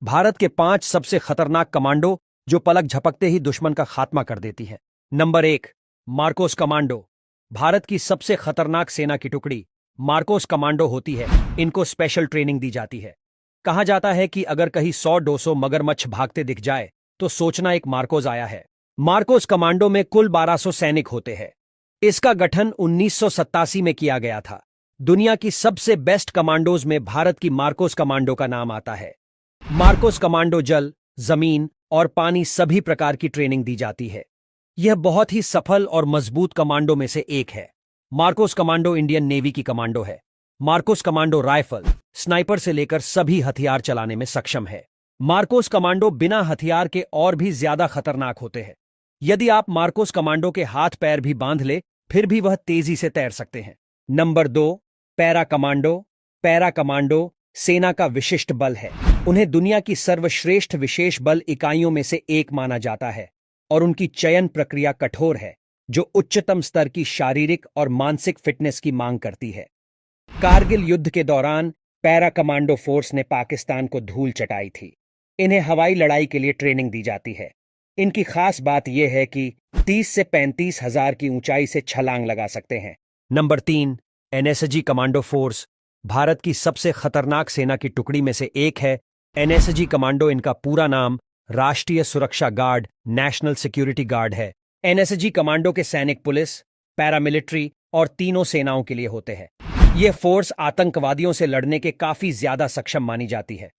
भारत के 5 सबसे खतरनाक कमांडो जो पलक झपकते ही दुश्मन का खात्मा कर देती है। Number 1, Marcos commando. भारत की सबसे खतरनाक सेना की टुकड़ी मार्कोस कमांडो होती है। इनको स्पेशल ट्रेनिंग दी जाती है। कहा जाता है कि अगर कहीं 100-200 मगरमच्छ भागते दिख जाए तो सोचना एक मार्कोस आया है। मार्कोस कमांडो में कुल 1200 सैनिक होते हैं। इसका गठन 1987 में किया गया था। दुनिया की सबसे बेस्ट कमांडोज में भारत की मार्कोस कमांडो का नाम आता है। मार्कोस कमांडो जल, जमीन और पानी सभी प्रकार की ट्रेनिंग दी जाती है। यह बहुत ही सफल और मजबूत कमांडो में से एक है। मार्कोस कमांडो इंडियन नेवी की कमांडो है। मार्कोस कमांडो राइफल, स्नाइपर से लेकर सभी हथियार चलाने में सक्षम है। मार्कोस कमांडो बिना हथियार के और भी ज्यादा खतरनाक होते हैं। यदि आप मार्कोस कमांडो के हाथ पैर भी बांध ले, फिर भी वह तेजी से तैर सकते हैं। Number 2, para commando. Para commando सेना का विशिष्ट बल है। उन्हें दुनिया की सर्वश्रेष्ठ विशेष बल इकाइयों में से एक माना जाता है और उनकी चयन प्रक्रिया कठोर है, जो उच्चतम स्तर की शारीरिक और मानसिक फिटनेस की मांग करती है। कारगिल युद्ध के दौरान पैरा कमांडो फोर्स ने पाकिस्तान को धूल चटाई थी। इन्हें हवाई लड़ाई के लिए ट्रेनिंग दी जाती है। इनकी खास बात यह है कि 30 से 35 हजार की ऊंचाई से छलांग लगा सकते हैं। Number 3, NSG commando force. Bharat की सबसे खतरनाक सेना की टुकड़ी में से एक है एनएसजी कमांडो। इनका पूरा नाम राष्ट्रीय सुरक्षा गार्ड, नेशनल सिक्योरिटी गार्ड है। एनएसजी कमांडो के सैनिक पुलिस, पैरामिलिट्री और तीनों सेनाओं के लिए होते हैं। यह फोर्स आतंकवादियों से लड़ने के काफी ज्यादा सक्षम मानी जाती है।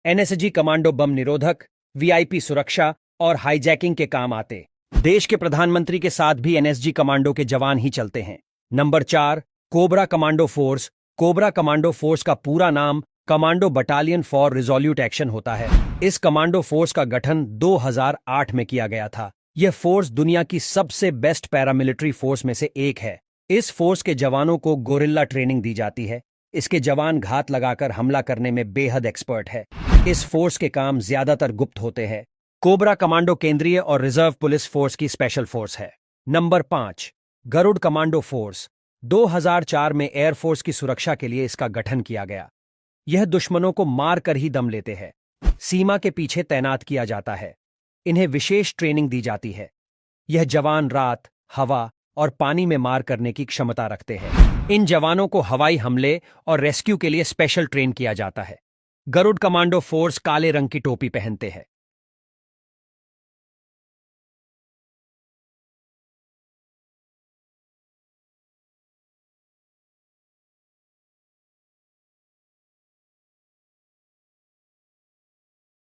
एनएसजी कमांडो बम निरोधक, वीआईपी सुरक्षा और हाईजैकिंग के काम आते। देश के प्रधानमंत्री के साथ भी एनएसजी कमांडो के जवान ही चलते हैं। Number 4, cobra commando force. Cobra commando force का पूरा नाम commando battalion for resolute action होता है। इस कमांडो फोर्स का गठन 2008 में किया गया था। यह फोर्स दुनिया की सबसे बेस्ट पैरामिलिट्री फोर्स में से एक है। इस फोर्स के जवानों को गोरिल्ला ट्रेनिंग दी जाती है। इसके जवान घात लगाकर हमला करने में बेहद एक्सपर्ट है। इस फोर्स के काम ज्यादातर गुप्त होते हैं। कोबरा कमांडो केंद्रीय और रिजर्व पुलिस फोर्स की स्पेशल फोर्स है। Number 5, Garud commando force. 2004 में एयरफोर्स की सुरक्षा के लिए इसका गठन किया गया। यह दुश्मनों को मार कर ही दम लेते हैं। सीमा के पीछे तैनात किया जाता है। इन्हें विशेष ट्रेनिंग दी जाती है। यह जवान रात, हवा और पानी में मार करने की क्षमता रखते हैं। इन जवानों को हवाई हमले और रेस्क्यू के लिए स्पेशल ट्रेन किया जाता है। गरुड़ कमांडो फोर्स काले रंग की टोपी पहनते हैं।